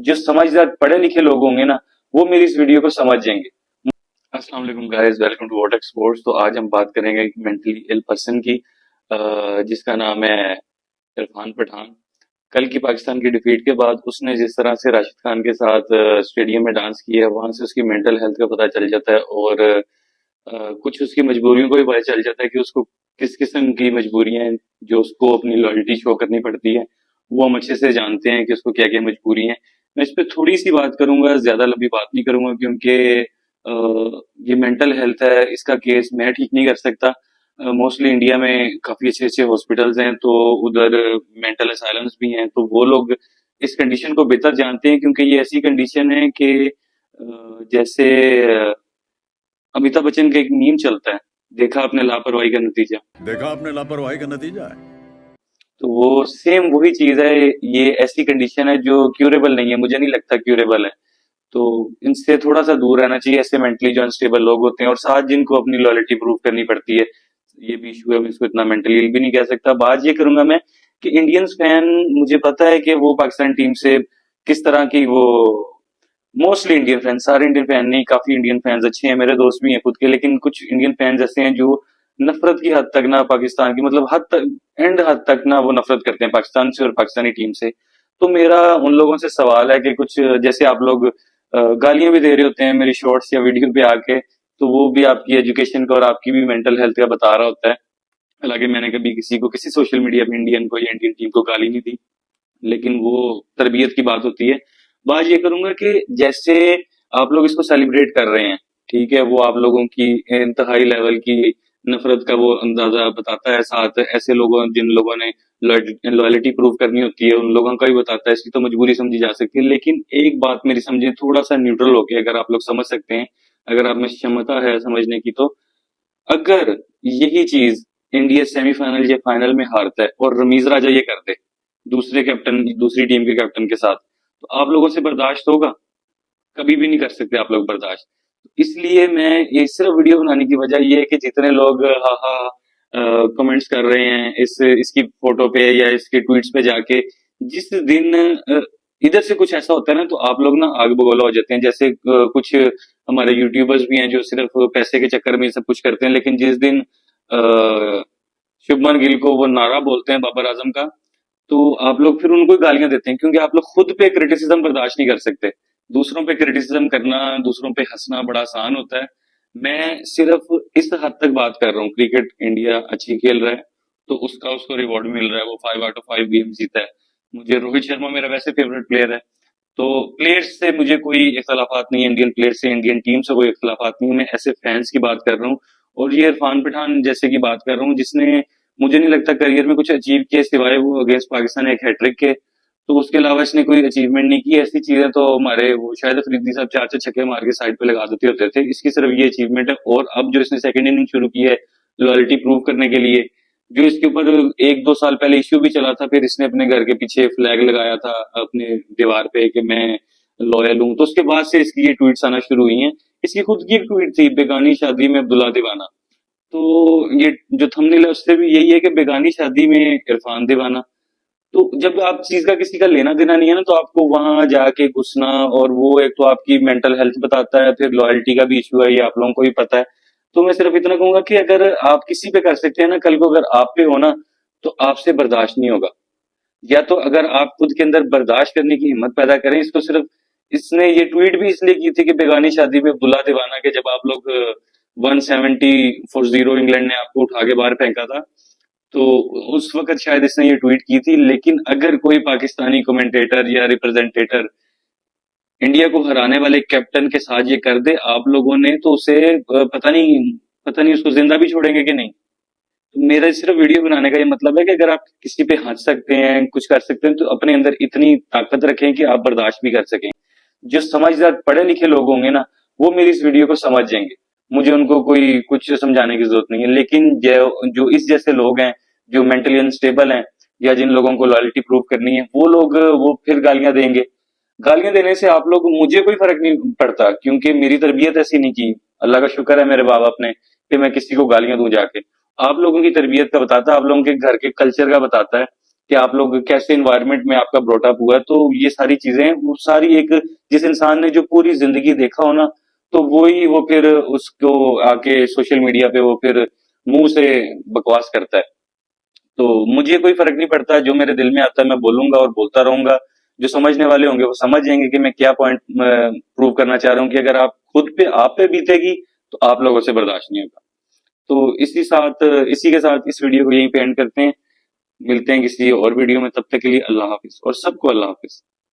जो समझदार पढ़े लिखे लोग होंगे ना, वो मेरी इस वीडियो को समझ जाएंगे। अस्सलाम वालेकुम गाइस, वेलकम टू वोटेक स्पोर्ट्स। तो आज हम बात करेंगे एक मेंटली इल पर्सन की, जिसका नाम है इरफान पठान। कल की पाकिस्तान की डिफीट के बाद उसने जिस तरह से राशिद खान के साथ स्टेडियम में डांस किया है, वहां से उसकी मेंटल हेल्थ का पता चल जाता है और कुछ उसकी मजबूरियों को भी पता चल जाता है कि उसको किस किस्म की मजबूरियां हैं जो उसको अपनी लॉयल्टी शो करनी पड़ती है। वो हम अच्छे से जानते हैं कि उसको क्या क्या मजबूरी है। मैं इस पे थोड़ी सी बात करूंगा, ज्यादा लंबी बात नहीं करूंगा, क्योंकि ये मेंटल हेल्थ है, इसका केस मैं ठीक नहीं कर सकता। मोस्टली इंडिया में काफी अच्छे अच्छे हॉस्पिटल्स हैं, तो उधर मेंटल असाइलम्स भी हैं, तो वो लोग इस कंडीशन को बेहतर जानते हैं, क्योंकि ये ऐसी कंडीशन है कि जैसे अमिताभ बच्चन का एक मीम चलता है, देखा आपने लापरवाही का नतीजा। देखा आपने लापरवाही का नतीजा है। तो वो सेम वही चीज है। ये ऐसी कंडीशन है जो क्यूरेबल नहीं है, मुझे नहीं लगता क्यूरेबल है। तो इनसे थोड़ा सा दूर रहना चाहिए, ऐसे मेंटली जो अनस्टेबल लोग होते हैं और साथ जिनको अपनी लॉयल्टी प्रूव करनी पड़ती है। ये भी इशू है, मैं इसको इतना मेंटली इल भी नहीं कह सकता। बात ये करूंगा मैं कि इंडियंस फैन, मुझे पता है कि वो पाकिस्तान टीम से किस तरह की वो, मोस्टली इंडियन फैन, सारे इंडियन फैन नहीं, काफी इंडियन फैंस अच्छे हैं, मेरे दोस्त भी हैं खुद के, लेकिन कुछ इंडियन फैंस ऐसे हैं जो नफरत की हद तक ना पाकिस्तान की, मतलब हद तक, एंड हद तक ना वो नफरत करते हैं पाकिस्तान से और पाकिस्तानी टीम से। तो मेरा उन लोगों से सवाल है कि कुछ जैसे आप लोग गालियां भी दे रहे होते हैं मेरी शॉर्ट्स या वीडियो पे आके, तो वो भी आपकी एजुकेशन का और आपकी भी मेंटल हेल्थ का बता रहा होता है। हालांकि मैंने कभी किसी को, किसी सोशल मीडिया पे इंडियन को या इंडियन टीम को गाली नहीं दी, लेकिन वो तरबियत की बात होती है। बात ये करूंगा कि जैसे आप लोग इसको सेलिब्रेट कर रहे हैं, ठीक है, वो आप लोगों की इंतहाई लेवल की नफरत का वो अंदाजा बताता है। साथ ऐसे लोगों, जिन लोगों ने लॉयलिटी प्रूव करनी होती है, उन लोगों का भी बताता है। इसकी तो मजबूरी समझी जा सकती है, लेकिन एक बात मेरी समझे, थोड़ा सा न्यूट्रल होके अगर आप लोग समझ सकते हैं, अगर आप में क्षमता है समझने की, तो अगर यही चीज इंडिया सेमीफाइनल या फाइनल में हारता है और रमीज राजा ये कर दे दूसरे कैप्टन, दूसरी टीम के कैप्टन के साथ, तो आप लोगों से बर्दाश्त होगा? कभी भी नहीं कर सकते आप लोग बर्दाश्त। इसलिए मैं ये सिर्फ वीडियो बनाने की वजह ये है कि जितने लोग हा हा कमेंट्स कर रहे हैं इसकी फोटो पे या इसके ट्वीट्स पे जाके, जिस दिन इधर से कुछ ऐसा होता है ना, तो आप लोग ना आग बगोला हो जाते हैं। जैसे कुछ हमारे यूट्यूबर्स भी हैं जो सिर्फ पैसे के चक्कर में ये सब कुछ करते हैं, लेकिन जिस दिन शुभमन गिल को वो नारा बोलते हैं बाबर आजम का, तो आप लोग फिर उनको ही गालियां देते हैं, क्योंकि आप लोग खुद पे क्रिटिसिज्म बर्दाश्त नहीं कर सकते। दूसरों पे क्रिटिसिज्म करना, दूसरों पे हंसना बड़ा आसान होता है। मैं सिर्फ इस हद तक बात कर रहा हूँ, क्रिकेट इंडिया अच्छी खेल रहा है, तो उसका उसको रिवॉर्ड मिल रहा है, वो 5 आउट ऑफ 5 गेम जीता है। मुझे रोहित शर्मा मेरा वैसे फेवरेट प्लेयर है। तो प्लेयर्स से मुझे कोई इख्तलाफात नहीं है, इंडियन प्लेयर से, इंडियन टीम से कोई इख्तलाफात नहीं है। मैं ऐसे फैंस की बात कर रहा हूँ, और ये इरफान पठान जैसे की बात कर रहा हूँ, जिसने, मुझे नहीं लगता करियर में कुछ अचीव किया सिवाय वो अगेंस्ट पाकिस्तान एक हैट्रिक के। तो उसके अलावा इसने कोई अचीवमेंट नहीं की। ऐसी चीजें तो हमारे वो शायद अफरीदी साहब 4 छक्के मार के साइड पे लगा देते होते थे। इसकी सिर्फ ये अचीवमेंट है। और अब जो इसने सेकंड इनिंग शुरू की है लॉयल्टी प्रूव करने के लिए, जो इसके ऊपर 1-2 साल पहले इश्यू भी चला था, फिर इसने अपने घर के पीछे फ्लैग लगाया था अपने दीवार पे कि मैं लॉयल हूं, तो उसके बाद से इसकी ये ट्वीट्स आना शुरू हुई हैं। इसकी खुद की एक ट्वीट थी, बेगानी शादी में अब्दुल्ला दीवाना। तो ये जो थंबनेल है उससे भी यही है कि बेगानी शादी में इरफान दीवाना। तो जब आप चीज का किसी का लेना देना नहीं है ना, तो आपको वहां जाके घुसना, और वो एक तो आपकी मेंटल हेल्थ बताता है, फिर लॉयल्टी का भी इशू है, ये आप लोगों को भी पता है। तो मैं सिर्फ इतना कहूंगा कि अगर आप किसी पे कर सकते हैं ना, कल को अगर आप पे हो ना, तो आपसे बर्दाश्त नहीं होगा। या तो अगर आप खुद के अंदर बर्दाश्त करने की हिम्मत पैदा करें इसको। सिर्फ इसने ये ट्वीट भी इसलिए की थी कि बेगानी शादी में अब्दुल्ला दीवाना के, जब आप लोग 170 इंग्लैंड ने आपको उठा के बाहर फेंका था, तो उस वक्त शायद इसने ये ट्वीट की थी। लेकिन अगर कोई पाकिस्तानी कमेंटेटर या रिप्रेजेंटेटर इंडिया को हराने वाले कैप्टन के साथ ये कर दे आप लोगों ने, तो उसे पता नहीं उसको जिंदा भी छोड़ेंगे कि नहीं। तो मेरा सिर्फ वीडियो बनाने का ये मतलब है कि अगर आप किसी पे हंस सकते हैं, कुछ कर सकते हैं, तो अपने अंदर इतनी ताकत रखें कि आप बर्दाश्त भी कर सकें। जो समझदार पढ़े लिखे लोग होंगे ना, वो मेरी इस वीडियो को समझ जाएंगे। मुझे उनको कोई कुछ समझाने की जरूरत नहीं है। लेकिन जो इस जैसे लोग हैं, जो मेंटली अनस्टेबल हैं, या जिन लोगों को लॉयल्टी प्रूव करनी है, वो लोग वो फिर गालियां देंगे। गालियां देने से आप लोग, मुझे कोई फर्क नहीं पड़ता, क्योंकि मेरी तरबियत ऐसी नहीं की। अल्लाह का शुक्र है मेरे माँ बाप ने कि मैं किसी को गालियां दूं जाके। आप लोगों की तरबियत का बताता है, आप लोगों के घर के कल्चर का बताता है कि आप लोग कैसे एनवायरनमेंट में आपका ब्रॉटअप हुआ है। तो ये सारी चीजें, वो सारी एक, जिस इंसान ने जो पूरी जिंदगी देखा हो ना, तो वो फिर उसको आके सोशल मीडिया पे वो फिर मुंह से बकवास करता है। तो मुझे कोई फर्क नहीं पड़ता, जो मेरे दिल में आता है मैं बोलूंगा और बोलता रहूंगा। जो समझने वाले होंगे वो समझ जाएंगे कि मैं क्या पॉइंट प्रूव करना चाह रहा हूँ, कि अगर आप पे बीतेगी तो आप लोगों से बर्दाश्त नहीं होगा। तो इसी के साथ इस वीडियो को यहीं पे एंड करते हैं। मिलते हैं किसी और वीडियो में, तब तक के लिए अल्लाह हाफिज, और सबको अल्लाह हाफिज।